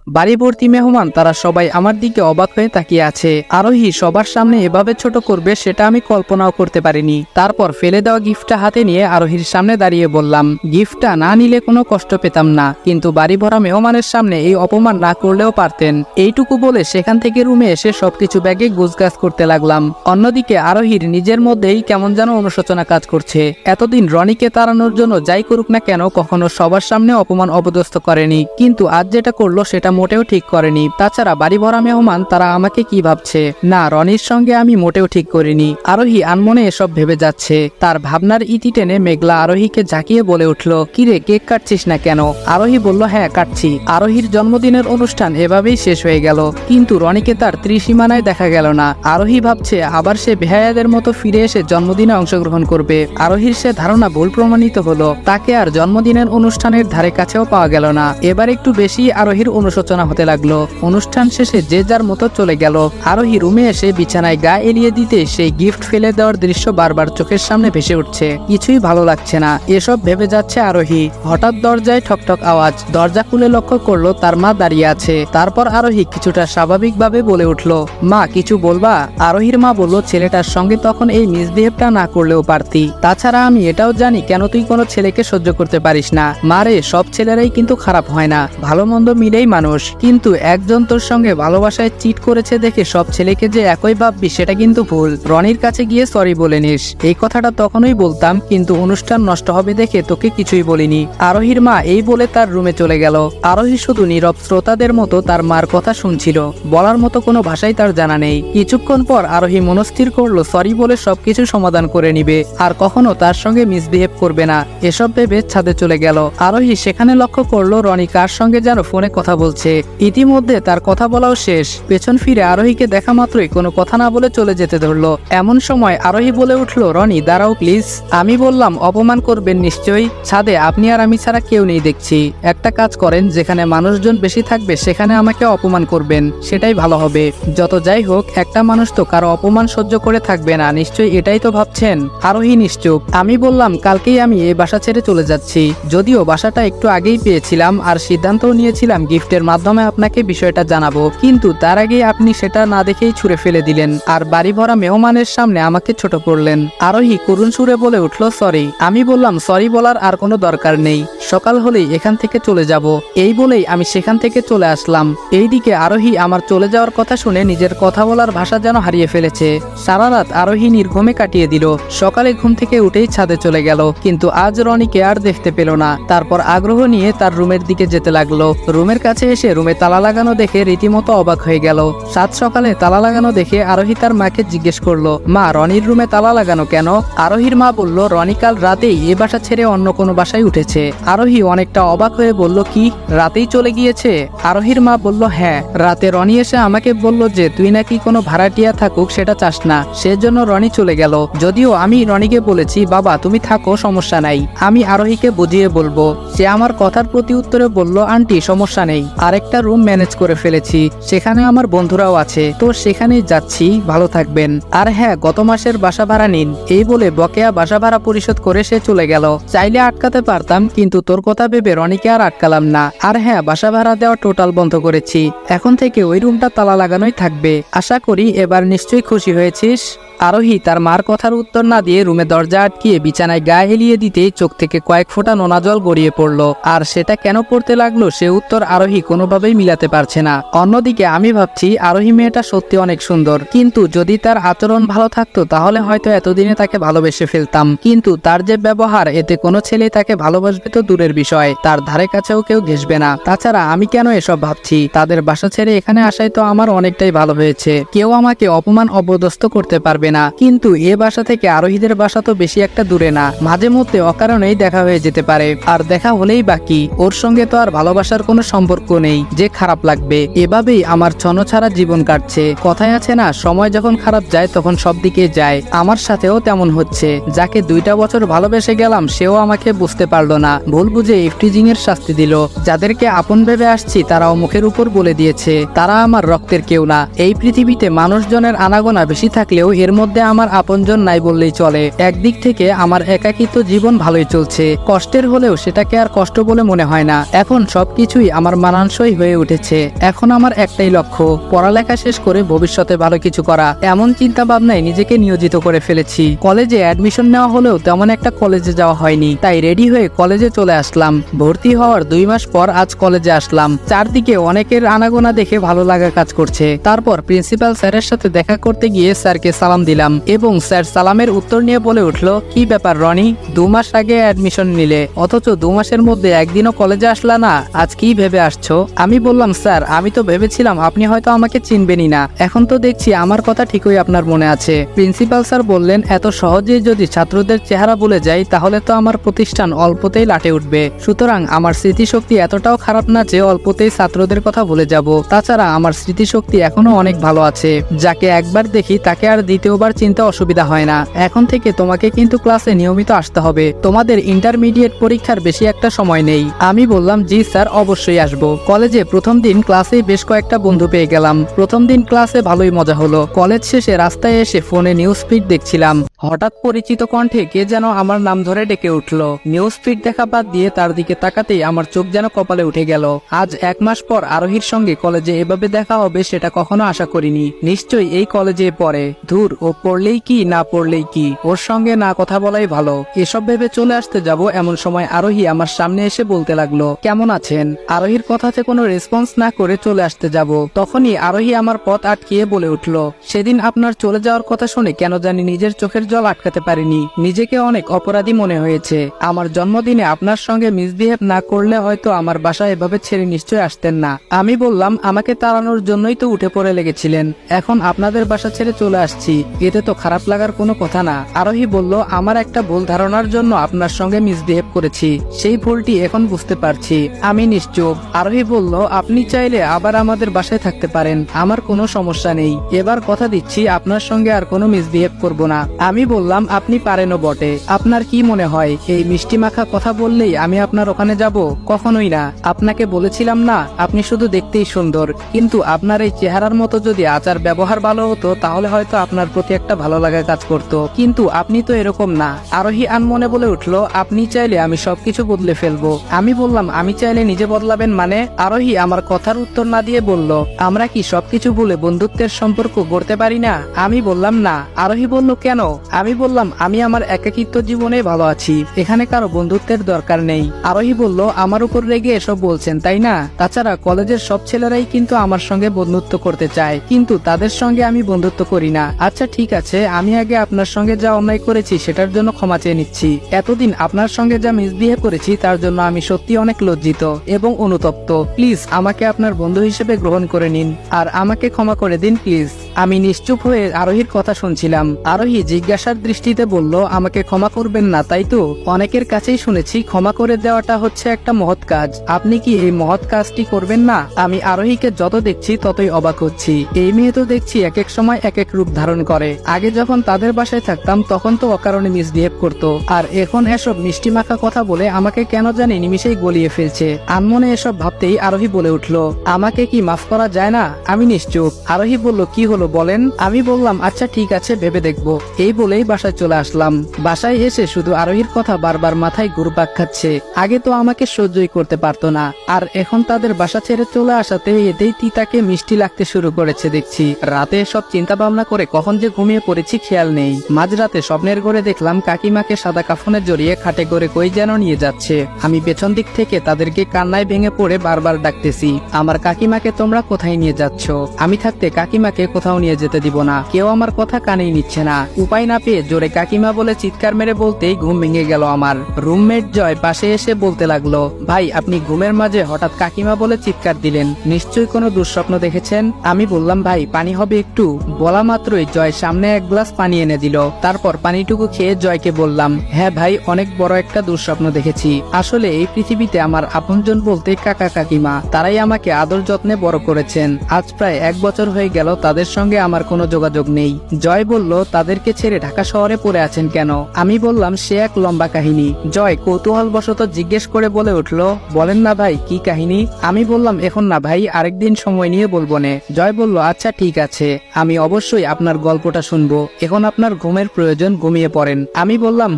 বাড়ি ভর্তি মেহমান, তারা সবাই আমার দিকে অবাক হয়ে তাকিয়ে আছে। আরোহী সবার সামনে এভাবে ছোট করবে সেটা আমি কল্পনাও করতে পারিনি। তারপর ফেলে দেওয়া গিফটটা হাতে নিয়ে আরোহীর সামনে দাঁড়িয়ে বললাম, গিফটটা না নিলে কোনো কষ্ট পেতাম না, কিন্তু বাড়ি ভরা মেহমানের সামনে এই অপমান না করলেও পারতেন। এইটুকু বলে সেখান থেকে রুমে এসে সবকিছু ব্যাগে গুছগাছ করতে লাগলাম। অন্যদিকে আরোহীর নিজের মধ্যেই কেমন যেন অনুশোচনা কাজ করছে। এতদিন রনিকে তাড়ানোর জন্য যাই করুক না কেন কখনো সবার সামনে অপমান অপদস্থ করেনি, কিন্তু আজ যেটা করলো সেটা মোটেও ঠিক করেনি। তাছাড়া বাড়ি ভরা মেহমান, তারা আমাকে কি ভাবছে? না, রনির সঙ্গে আমি মোটেও ঠিক করিনি। আরোহী আনমনে এসব ভেবে যাচ্ছে। তার ভাবনার ইতি টেনে মেঘলা আরোহীকে ঝাঁকিয়ে বলে উঠল, কিরে, কেক কাটছিস না কেন? আরোহী বলল, হ্যাঁ কাটছি। আরোহীর জন্মদিনের অনুষ্ঠান এভাবেই শেষ হয়ে গেল, কিন্তু রনিকে তার ত্রিসীমানায় দেখা গেল না। আরোহী ভাবছে আবার সে বেহায়াদের মতো ফিরে এসে জন্মদিনে অংশগ্রহণ করবে। আরোহীর সে ধারণা ভুল প্রমাণিত হলো। তাকে আর জন্মদিনের অনুষ্ঠানের ধারে কাছেও পাওয়া গেল না। এবার একটু বেশি আরোহীর অনুশোচনা হতে লাগলো। অনুষ্ঠান শেষে যে যার মতো চলে গেল। আরোহী রুমে এসে বিছানায় গা এলিয়ে দিতে সেই গিফট ফেলে দেওয়ার দৃশ্য বারবার চোখের সামনে ভেসে উঠছে। কিছুই ভালো লাগছে না, এসব ভেবে যাচ্ছে আরোহী। হঠাৎ দরজায় ঠকঠক আওয়াজ। দরজা খুলে লক্ষ্য করলো তার মা দাঁড়িয়ে আছে। তারপর আরোহী কিছুটা স্বাভাবিকভাবে বলে উঠল, মা, কিছু বলবা? আরোহীর মা বলল, ছেলেটার সঙ্গে তখন এই মিসবিহেভটা না করলেও পারতি। তাছাড়া আমি এটাও জানি কেন তুই কোনো ছেলেকে সহ্য করতে পারিস না। মারে, সব ছেলেরাই কিন্তু খারাপ হয় না, ভালো মন্দ মিলেই মানুষ। কিন্তু একজন তোর সঙ্গে ভালোবাসায় চিট করেছে দেখে সব ছেলেকে যে একই ভাববি সেটা কিন্তু ভুল। রনির কাছে গিয়ে সরি বলে নিস। এই কথাটা তখনই বলতাম, কিন্তু অনুষ্ঠান নষ্ট হবে দেখে তোকে কিছুই বলিনি। আরোহীর মা এই বলে তার রুমে চলে গেল। আরোহী শুধু নীরব শ্রোতাদের মতো তার মার কথা শুনছিল। বলার মতো কোনো ভাষাই তার জানা নেই। কিছুক্ষণ পর আরোহী মনস্থির করলো সরি বলে সবকিছু সমাধান করে নিবে, আর কখনো তার সঙ্গে মিসবিহেভ করবে না। এসব ভেবে ছাদে চলে গেল। আরোহী সেখানে লক্ষ্য করলো রনি কার সঙ্গে যেন ফোনে কথা বলছে। ইতিমধ্যে তার কথা বলাও শেষ। পেছন ফিরে আরোহীকে দেখা মাত্রই কোনো কথা না বলে চলে যেতে ধরলো। এমন সময় আরোহী বলে উঠল, রনি দাঁড়াও প্লিজ। আমি বললাম, অপমান করবেন নিশ্চয়ই। ছাদে আপনি আর আমি ছাড়া কেউ নেই দেখছি। একটা কাজ করেন, যেখানে মানুষজন বেশি থাকবে সেখানে আমাকে অপমান করবেন, সেটাই ভালো হবে। যত যাই হোক, একটা মানুষ তো কারো অপমান সহ্য করে থাকবে না, নিশ্চয়ই এটাই তো ভাবছেন। আরোহী নিশ্চুপ। আমি বললাম, কালকেই আমি এই বাসা ছেড়ে চলে যাচ্ছি। যদিও বাসাটা একটু আগেই পেয়েছিলাম, আর সিদ্ধান্তও নিয়েছিলাম গিফটের মাধ্যমে আপনাকে বিষয়টা জানাবো, কিন্তু তার আগেই আপনি সেটা না দেখেই ছুঁড়ে ফেলে দিলেন, আর বাড়ি ভরা মেহমানের সামনে আমাকে ছোট করলেন। আরোহী করুণ সুরে বলে উঠল, সরি। আমি বললাম, সরি বলার আর কোনো দরকার নেই, সকাল হলেই এখান থেকে চলে যাব। এই বলেই আমি সেখান থেকে চলে আসলাম। এইদিকে আরোহী আমার চলে যাওয়ার কথা শুনে নিজের কথা বলার ভাষা যেন হারিয়ে ফেলেছে। সারা রাত আরোহী নির্ঘুমে কাটিয়ে দিল। সকালে ঘুম থেকে উঠেই ছাদে চলে গেল, কিন্তু আজ রনিকে আর দেখতে পেল না। তারপর আগ্রহ নিয়ে তার রুমের দিকে যেতে লাগলো। রুমের কাছে এসে রুমে তালা লাগানো দেখে রীতিমতো অবাক হয়ে গেল। সাত সকালে তালা লাগানো দেখে আরোহী তার মাকে জিজ্ঞেস করলো, মা, রনির রুমে তালা লাগানো কেন? আরোহীর মা বলল, রনি কাল রাতেই এ বাসা ছেড়ে অন্য কোনো বাসায় উঠেছে। আরোহী অনেকটা অবাক হয়ে বলল, কি, রাতেই চলে গিয়েছে? আরোহীর মা বলল, হ্যাঁ, রাতে রনি এসে আমাকে বলল যে তুই নাকি কোনো ভাড়াটিয়া থাকুক সেটা চাস না, সেজন্য রনি চলে গেল। যদিও আমি রনিকে বলেছি, বাবা তুমি থাকো, সমস্যা নাই, আমি আরোহীকে বুঝিয়ে বলবো। সে আমার কথার প্রতি উত্তরে বলল, আন্টি সমস্যা নেই, আরেকটা রুম ম্যানেজ করে ফেলেছি, সেখানে আমার বন্ধুরাও আছে, তো সেখানেই যাচ্ছি, ভালো থাকবেন। আর হ্যাঁ, গত মাসের বাসা ভাড়া নিন। এই বলে বকেয়া বাসা ভাড়া পরিশোধ করে সে চলে গেল। চাইলে আটকাতে পারতাম, কিন্তু তোর কথা ভেবে রনিকে আর আটকালাম না। আর হ্যাঁ, বাসা ভাড়া দেওয়া টোটাল বন্ধ করেছি। এখন থেকে ওই রুমটা তালা লাগানোই থাকবে। আশা করি এবার নিশ্চয়ই খুশি হয়েছিস। আরোহী তার মার কথার উত্তর না দিয়ে রুমে দরজা আটকিয়ে বিছানায় গা এলিয়ে দিতেই চোখ থেকে কয়েক ফোঁটা নোনা জল গড়িয়ে পড়ল। আর সেটা কেন পড়তে লাগলো সে উত্তর আরোহী কোনোভাবেই মিলাতে পারছে না। অন্যদিকে আমি ভাবছি, আরোহী মেয়েটা সত্যি অনেক সুন্দর, কিন্তু যদি তার আচরণ ভালো থাকতো তাহলে হয়তো এতদিনে তাকে ভালোবেসে ফেলতাম। কিন্তু তার যে ব্যবহার, এতে কোনো ছেলে তাকে ভালোবাসবে তো দূরের বিষয়, তার ধারে কাছেও কেউ ঘেসবে না। তাছাড়া আমি কেন এসব ভাবছি? তাদের বাসা ছেড়ে এখানে আসায় তো আমার অনেকটাই ভালো হয়েছে। কেউ আমাকে অপমান অপদস্থ করতে পারবে না। কিন্তু এ বাসা থেকে আরোহীদের বাসা তো বেশি একটা দূরে না, মাঝে মধ্যে অকারণেই দেখা হয়ে যেতে পারে। আর দেখা হলেই বাকি, ওর সঙ্গে তো আর ভালোবাসার কোনো সম্পর্ক নেই যে খারাপ লাগবে। এভাবেই আমার ছন্নছাড়া জীবন কাটছে। কথায় আছে না, সময় যখন খারাপ যায় তখন সব দিকে যায়। আমার সাথেও তেমন হচ্ছে। যাকে 2টা বছর ভালোবেসে গেলাম সেও আমাকে বুঝতে পারলো না, ভুল বুঝে ইফটিজিং এর শাস্তি দিল। যাদেরকে আপন ভেবে আসছি তারাও মুখের উপর বলে দিয়েছে তারা আমার রক্তের কেউ না। এই পৃথিবীতে মানুষজনের আনাগোনা বেশি থাকলেও এর মধ্যে আমার আপনজন নাই বললেই চলে। একদিক থেকে আমার একাকিত্ব জীবন ভালোই চলছে, কষ্টের হলেও সেটাকে আর কষ্ট বলে মনে হয় না। এখন সবকিছুই আমার মানানসই হয়ে উঠেছে। এখন আমার একটাই লক্ষ্য, পড়ালেখা শেষ করে ভবিষ্যতে ভালো কিছু করা। এমন চিন্তা ভাবনায় নিজেকে নিয়োজিত করে ফেলেছি। কলেজে অ্যাডমিশন নেওয়া হলেও তেমন একটা কলেজে যাওয়া হয়নি, তাই রেডি হয়ে কলেজে চলে আসলাম। ভর্তি হওয়ার 2 মাস পর আজ কলেজে আসলাম। চারদিকে অনেকের আনাগোনা দেখে ভালো লাগা কাজ করছে। তারপর প্রিন্সিপাল স্যারের সাথে দেখা করতে গিয়ে স্যারকে সালাম দিলাম এবং স্যার সালামের উত্তর নিয়ে বলে উঠল, কি ব্যাপার রনি, 2 মাস আগে অ্যাডমিশন নিলে অথচ 2 মাসের মধ্যে একদিনও কলেজে আসলা না, আজ কি ভেবে আসছো? আমি বললাম, স্যার আমি তো ভেবেছিলাম আপনি হয়তো আমাকে চিনবেনই না, এখন তো দেখছি আমার কথা ঠিকই আপনার মনে আছে। প্রিন্সিপাল স্যার বললেন, এত সহজেই যদি ছাত্রদের চেহারা ভুলে যায় তাহলে তো আমার প্রতিষ্ঠান অল্পতেই লাটে উঠবে। সুতরাং আমার স্মৃতিশক্তি এতটাও খারাপ না যে অল্পতেই ছাত্রদের কথা ভুলে যাব। তাছাড়া আমার স্মৃতিশক্তি এখনো অনেক ভালো আছে, যাকে একবার দেখি তাকে আর দ্বিতীয়বার চিনতে অসুবিধা হয় না। এখন থেকে তোমাকে কিন্তু ক্লাসে নিয়মিত আসতে হবে, তোমাদের ইন্টারমিডিয়েট পরীক্ষার বেশি একটা সময় নেই। আমি বললাম, জি স্যার অবশ্যই আসবো। কলেজে প্রথম দিন ক্লাসে বেশ কয়েকটা বন্ধু পেয়ে গেলাম। প্রথম দিন ক্লাসে ভালোই মজা হলো। কলেজ শেষে রাস্তায় এসে ফোনে নিউজ ফিড দেখছিলাম, হঠাৎ পরিচিত কণ্ঠে কে যেন আমার নাম ধরে ডেকে উঠল। নিউজ ফিড দেখা বাদ দিয়ে তার দিকে তাকাতেই আমার চোখ যেন কপালে উঠে গেল। আজ 1 মাস পর আরোহীর সঙ্গে কলেজে এভাবে দেখা হবে সেটা কখনো আশা করিনি। নিশ্চয়ই এই কলেজে পড়ে। ধুর, ও পড়লেই কি না পড়লেই কি, ওর সঙ্গে না কথা বলাই ভালো। এসব ভেবে চলে আসতে যাব এমন সময় আরোহী আমার সামনে এসে বলতে লাগলো, কেমন আছেন? আরোহীর কথাতে কোনো রেসপন্স না করে চলে আসতে যাব, তখনই আরোহী আমার পথ আটকিয়ে বলে উঠল, সেদিন আপনার চলে যাওয়ার কথা শুনে কেন জানি নিজের চোখের জল আটকাতে পারিনি, নিজেকে অনেক অপরাধী মনে হয়েছে। আমার জন্মদিনে আপনার সঙ্গে মিসবিহেভ না করলে হয়তো আমার বাসায় এভাবে ছেড়ে নিশ্চয় আসতেন না। আমি বললাম, আমাকে তাড়ানোর জন্যই তো উঠে পড়ে লেগেছিলেন, এখন আপনাদের বাসা ছেড়ে চলে আসছি, এতে তো খারাপ লাগার কোনো কথা না। আরোহী বলল, আমার একটা ভুল ধারণার জন্য আপনার সঙ্গে মিসবিহেভ করেছি, সেই ভুলটি এখন বুঝতে পারছি, আমি নিশ্চুপ। আরোহী বলল, আপনি চাইলে আবার আমাদের বাসায় থাকতে পারেন, আমার কোনো সমস্যা নেই, এবার কথা দিচ্ছি আপনার সঙ্গে আর কোনো মিসবিহেভ করব না। আমি বললাম, আপনি পারেনও বটে, আপনার কি মনে হয় এই মিষ্টি মাখা কথা বললেই আমি আপনার ওখানে যাব? কখনোই না। আপনাকে বলেছিলাম না আপনি শুধু দেখতেই সুন্দর, কিন্তু আপনার এই চেহারার মতো যদি আচার ব্যবহার ভালো হতো তাহলে হয়তো আপনার প্রতি একটা ভালো লাগা কাজ করত, কিন্তু আপনি তো এরকম না। আরোহী আনমনে বলে উঠল, আপনি চাইলে আমি সবকিছু বদলে ফেলবো। আমি বললাম, আমি চাইলে নিজে বদলাবেন মানে? আরোহী আমার কথার উত্তর না দিয়ে বলল, আমরা কি সবকিছু ভুলে বন্ধুত্বের সম্পর্ক গড়তে পারি না? আমি বললাম, না। আরোহী বলল, কেন? আমি বললাম, আমি আমার একাকিত্ব জীবনে ভালো আছি, এখানে কারো বন্ধুত্বের দরকার নেই। আরোহী বলল, আমার উপর রেগে এসব বলছেন তাই না? তাছাড়া কলেজের সব ছেলেরাই কিন্তু আমার সঙ্গে বন্ধুত্ব করতে চায়, কিন্তু তাদের সঙ্গে আমি বন্ধুত্ব করি না। আচ্ছা ঠিক আছে, আমি আগে আপনার সঙ্গে যা অন্যায় করেছি সেটার জন্য ক্ষমা চেয়ে নিচ্ছি। এতদিন আপনার সঙ্গে যা মিসবিহেভ করেছি তার জন্য আমি সত্যি অনেক লজ্জিত এবং অনুতপ্ত। প্লিজ আমাকে আপনার বন্ধু হিসেবে গ্রহণ করে নিন আর আমাকে ক্ষমা করে দিন প্লিজ। আমি নিশ্চুপ হয়ে আরোহীর কথা শুনছিলাম। আরোহী জিজ্ঞাসার দৃষ্টিতে বলল, আমাকে ক্ষমা করবেন না তাই তো? অনেকের কাছেই শুনেছি ক্ষমা করে দেওয়াটা হচ্ছে একটা মহৎ কাজ, আপনি কি এই মহৎ কাজটি করবেন না? আমি আরোহীকে যত দেখছি ততই অবাক হচ্ছি। এই মেয়ে তো দেখছি এক এক সময় এক এক রূপ ধারণ করে। আগে যখন তাদের বাসায় থাকতাম তখন তো অকারণে মিসবিহেভ করতো, আর এখন এসব মিষ্টি মাখা কথা বলে আমাকে কেন জানি নিমিষেই গলিয়ে ফেলছে। আনমনে এসব ভাবতেই আরোহী বলে উঠল, আমাকে কি মাফ করা যায় না? আমি নিশ্চুপ। আরোহী বলল, কি হলো বলেন? আমি বললাম, আচ্ছা ঠিক আছে ভেবে দেখবো। এই বলেই বাসায় চলে আসলাম। বাসায় এসে শুধু আরোহীর কথা বারবার মাথায় ঘুরপাক খাচ্ছে। আগে তো আমাকে সহ্যই করতে পারতো না, আর এখন তাদের বাসা ছেড়ে চলে আসাতে এতেই তিতাকে মিষ্টি লাগতে শুরু করেছে দেখছি। রাতে সব চিন্তা ভাবনা করে কখন যে ঘুমিয়ে পড়েছি খেয়াল নেই। মাঝরাতে স্বপ্নের ঘরে দেখলাম কাকিমাকে সাদা কাফনে জড়িয়ে খাটে করে কই যেন নিয়ে যাচ্ছে। আমি পেছন দিক থেকে তাদেরকে কান্নায় ভেঙে পড়ে বারবার ডাকতেছি, আমার কাকিমাকে তোমরা কোথায় নিয়ে যাচ্ছ? আমি থাকতে কাকিমাকে কোথাও নিয়ে যেতে দিব না। কেউ আমার কথা কানেই নিচ্ছে না। উপায় না পেয়ে জোরে কাকিমা বলে চিৎকার মেরে বলতেই ঘুম ভেঙে গেল আমার। রুমমেট জয় পাশে এসে বলতে লাগলো, ভাই আপনি ঘুমের মাঝে হঠাৎ কাকিমা বলে চিৎকার দিলেন, নিশ্চয়ই কোনো দুঃস্বপ্ন দেখেছেন। আমি বললাম, ভাই পানি হবে একটু? বলা মাত্রই জয় সামনে এক গ্লাস পানি এনে দিল। তারপর পানিটুকু খেয়ে জয়কে বললাম, হ্যাঁ ভাই অনেক বড় একটা দুঃস্বপ্ন দেখেছি। আসলে এই পৃথিবীতে আমার আপনজন বলতে কাকা কাকিমা, তারাই আমাকে আদর যত্নে বড় করেছেন। আজ প্রায় 1 বছর হয়ে গেল তাদের সঙ্গে সঙ্গে আমার কোনো যোগাযোগ নেই। জয় বলল, তাদেরকে ছেড়ে ঢাকা শহরে পড়ে আছেন কেন? আমি বললাম সে এক লম্বা কাহিনী। জয় কৌতূহলবশত জিজ্ঞেস করে বলে উঠল, বলেন না ভাই, কি কাহিনী? আমি বললাম, এখন না ভাই, আরেকদিন সময় নিয়ে বলবো নে। জয় বলল, আচ্ছা ঠিক আছে, আমি অবশ্যই আপনার গল্পটা শুনবো। এখন আপনার ঘুমের প্রয়োজন, ঘুমিয়ে পড়েন। আমি বললাম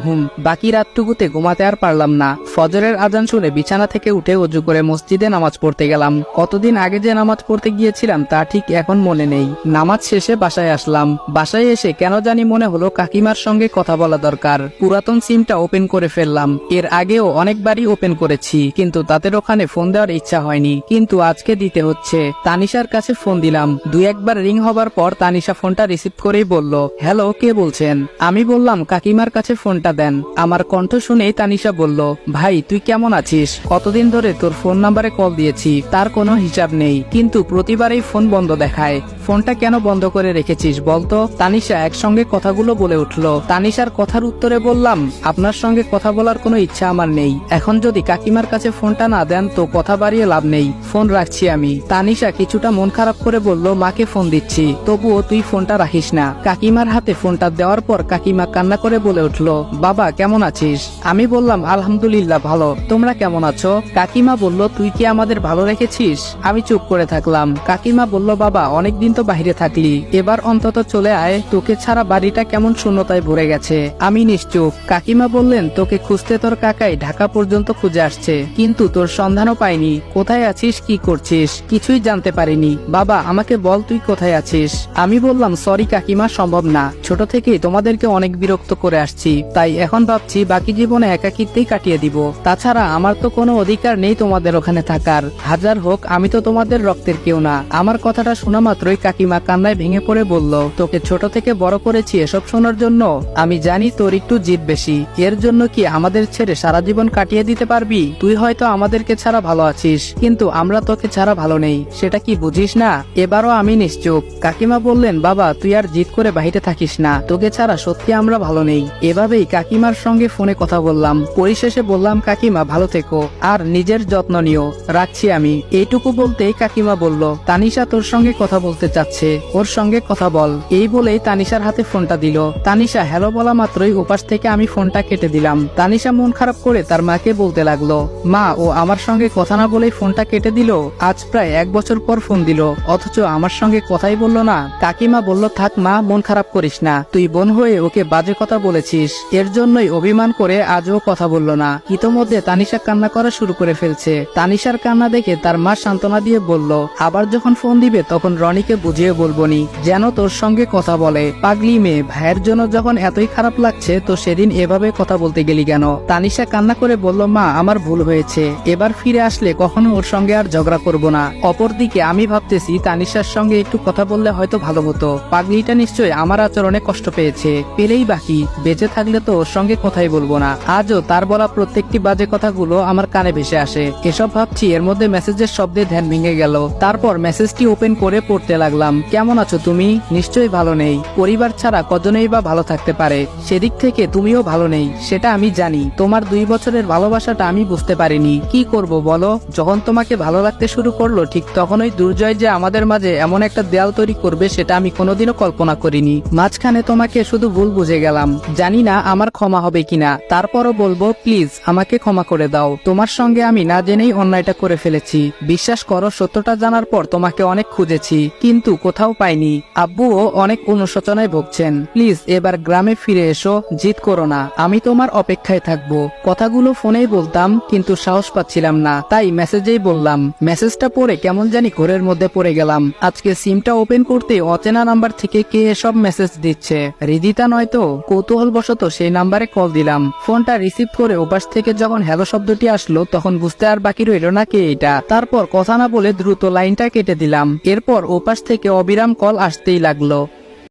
বাকি রাতটুকুতে ঘুমাতে আর পারলাম না। ফজরের আজান শুনে বিছানা থেকে উঠে অজু করে মসজিদে নামাজ পড়তে গেলাম। কতদিন আগে যে নামাজ পড়তে গিয়েছিলাম তা ঠিক এখন মনে নেই। নামাজ শেষে বাসায় আসলাম। বাসায় এসে কেন জানি মনে হলো কাকিমার সঙ্গে কথা বলা দরকার। পুরাতন সিমটা ওপেন করে ফেললাম। এর আগেও অনেকবারই ওপেন করেছি, কিন্তু তাদের ওখানে ফোন দেওয়ার ইচ্ছা হয়নি, কিন্তু আজকে দিতে হচ্ছে। তানিশার কাছে ফোন দিলাম। দুই একবার রিং হবার পর তানিশা ফোনটা রিসিভ করেই বলল, হ্যালো, কে বলছেন? আমি বললাম, কাকিমার কাছে ফোনটা দেন। আমার কণ্ঠ শুনেই তানিশা বলল, ভাই তুই কেমন আছিস? কতদিন ধরে তোর ফোন নাম্বারে কল দিয়েছি, তার কোনো হিসাব নেই, কিন্তু প্রতিবারই ফোন বন্ধ দেখায়। ফোনটা কেন বন্ধ করে রেখেছিস বলতো? তানিশা একসঙ্গে কথাগুলো বলে উঠল। তানিশার কথার উত্তরে বললাম, আপনার সঙ্গে কথা বলার কোনো ইচ্ছা আমার নেই। এখন যদি কাকিমার কাছে ফোনটা না দেন তো কথা বাড়িয়ে লাভ নেই, ফোন রাখছি আমি। তানিশা কিছুটা মন খারাপ করে বলল, মাকে ফোন দিচ্ছি, তবুও তুই ফোনটা রাখিস না। কাকিমার হাতে ফোনটা দেওয়ার পর কাকিমা কান্না করে বলে উঠল, বাবা কেমন আছিস? আমি বললাম, আলহামদুলিল্লাহ ভালো, তোমরা কেমন আছো? কাকিমা বলল, তুই কি আমাদের ভালো রেখেছিস? আমি চুপ করে থাকলাম। কাকিমা বলল, বাবা অনেকদিন তো বাইরে থাকলি, এবার অন্তত চলে আয়, তোকে ছাড়া বাড়িটা কেমন শূন্যতায় ভরে গেছে। আমি নিশ্চুপ। কাকিমা বললেন, তোকে খুঁজতে তোর কাকাই ঢাকা পর্যন্ত খুঁজে আসছে, কিন্তু তোর সন্ধানও পাইনি। কোথায় আছিস, কি করছিস, কিছুই জানতে পারিনি। বাবা আমাকে বল, তুই কোথায় আছিস? আমি বললাম, সরি কাকিমা, সম্ভব না। ছোট থেকেই তোমাদেরকে অনেক বিরক্ত করে আসছি, তাই এখন ভাবছি বাকি জীবনে একাকিত্বেই কাটিয়ে দিব। তাছাড়া আমার তো কোনো অধিকার নেই তোমাদের ওখানে থাকার। হাজার হোক আমি তো তোমাদের রক্তের কেউ না। আমার কথাটা শোনা মাত্রই কাকিমা কান্নায় ভেঙে পড়ে বলল, তোকে ছোট থেকে বড় করেছি এসব শোনার জন্য? আমি জানি তোর একটু জিদ বেশি, এর জন্য কি আমাদের ছেড়ে সারা জীবন কাটিয়ে দিতে পারবি? তুই হয়তো আমাদেরকে ছাড়া ভালো আছিস, কিন্তু আমরা তোকে ছাড়া ভালো নেই, সেটা কি বুঝিস না? এবারও আমি নিশ্চুপ। কাকিমা বললেন, বাবা তুই আর জিদ করে বাহিরে থাকিস না, তোকে ছাড়া সত্যি আমরা ভালো নেই। এভাবেই কাকিমার সঙ্গে ফোনে কথা বললাম। পরিশেষে বললাম, কাকিমা ভালো থেকো, আর নিজের যত্ন নিও, রাখছি আমি। এইটুকু বলতেই কাকিমা বলল, তানিশা তোর সঙ্গে কথা বলতে চাচ্ছে, ওর সঙ্গে কথা বল। এই বলেই তানিশার হাতে ফোনটা দিল। তানিশা হ্যালো বলা মাত্রই ওপাশ থেকে আমি ফোনটা কেটে দিলাম। তানিশা মন খারাপ করে তার মাকে বলতে লাগলো, মা ও আমার সঙ্গে কথা না বলেই ফোনটা কেটে দিল। আজ প্রায় 1 বছর পর ফোন দিল, অথচ আমার সঙ্গে কথাই বললো না। কাকিমা বলল, থাক মা, মন খারাপ করিস না, তুই বোন হয়ে ওকে বাজে কথা বলেছিস, এর জন্যই অভিমান করে আজও কথা বললো না। ইতোমধ্যে তানিশা কান্না করা শুরু করে ফেলছে। তানিশার কান্না দেখে তার মা সান্ত্বনা দিয়ে বলল, আবার যখন ফোন দিবে তখন রনিকে বুঝিয়ে বলবনি যেন তোর সঙ্গে কথা বলে। পাগলি মেয়ে, ভাইয়ের জন্য যখন এতই খারাপ লাগছে তো সেদিন এভাবে কথা বলতে গেলি কেন? তানিশা কান্না করে বলল, মা আমার ভুল হয়েছে, এবার ফিরে আসলে কখনো ওর সঙ্গে আর ঝগড়া করব না। অপরদিকে আমি ভাবতেছি তানিশার সঙ্গে একটু কথা বললে হয়তো ভালো হতো। পাগলিটা নিশ্চয়ই আমার আচরণে কষ্ট পেয়েছে, পেলেই বাকি, বেঁচে থাকলে তো ওর সঙ্গে কথাই বলবো না। আজও তার বলা প্রত্যেকটি বাজে কথাগুলো আমার কানে ভেসে আসে। এসব ভাবছি, এর মধ্যে মেসেজের শব্দে ধ্যান ভেঙে গেল। তারপর মেসেজটি ওপেন করে পড়তে লাগলাম। কেমন আছো তুমি? নিশ্চয়ই ভালো নেই, পরিবার ছাড়া কজনেই বা ভালো থাকতে পারে, সেদিক থেকে তুমিও ভালো নেই, সেটা আমি জানি। তোমার 2 বছরের ভালোবাসাটা আমি বুঝতে পারিনি, কি করব বলো? যখন তোমাকে ভালো লাগতে শুরু করলো ঠিক তখনই দুর্জয় যে আমাদের মাঝে এমন একটা দেয়াল তৈরি করবে সেটা আমি কোনোদিনও কল্পনা করিনি। মাঝখানে তোমাকে শুধু ভুল বুঝে গেলাম, জানি না আমার ক্ষমা হবে কিনা, তারপরও বলবো প্লিজ আমাকে ক্ষমা করে দাও। তোমার সঙ্গে আমি না জেনেই অন্যায়টা করে ফেলেছি। বিশ্বাস করো, সত্যটা জানার পর তোমাকে অনেক খুঁজেছি, কিন্তু কোথাও পাইনি। আব্বুও অনেক অনুশোচনায় ভুগছেন। প্লিজ এবার গ্রামে ফিরে এসো, জিদ করো না, আমি তোমার অপেক্ষায় থাকবো। কথাগুলো ফোনেই বলতাম, কিন্তু সাহস পাচ্ছিলাম না, তাই মেসেজেই বললাম। মেসেজটা পড়ে কেমন জানি ঘোরের মধ্যে পড়ে গেলাম। আজকে সিমটা ওপেন করতে অচেনা নাম্বার থেকে কে এসব মেসেজ দিচ্ছে? হৃদিতা নয়তো? কৌতূহল বশত সেই নাম্বারে কল দিলাম। ফোনটা রিসিভ করে ওপাশ থেকে যখন হ্যালো শব্দটি আসলো তখন বুঝতে আর বাকি রইল না কে এটা। তারপর কথা না বলে দ্রুত লাইনটা কেটে দিলাম। এরপর ওপাশ থেকে অবিরাম কল আসতেই লাগলো।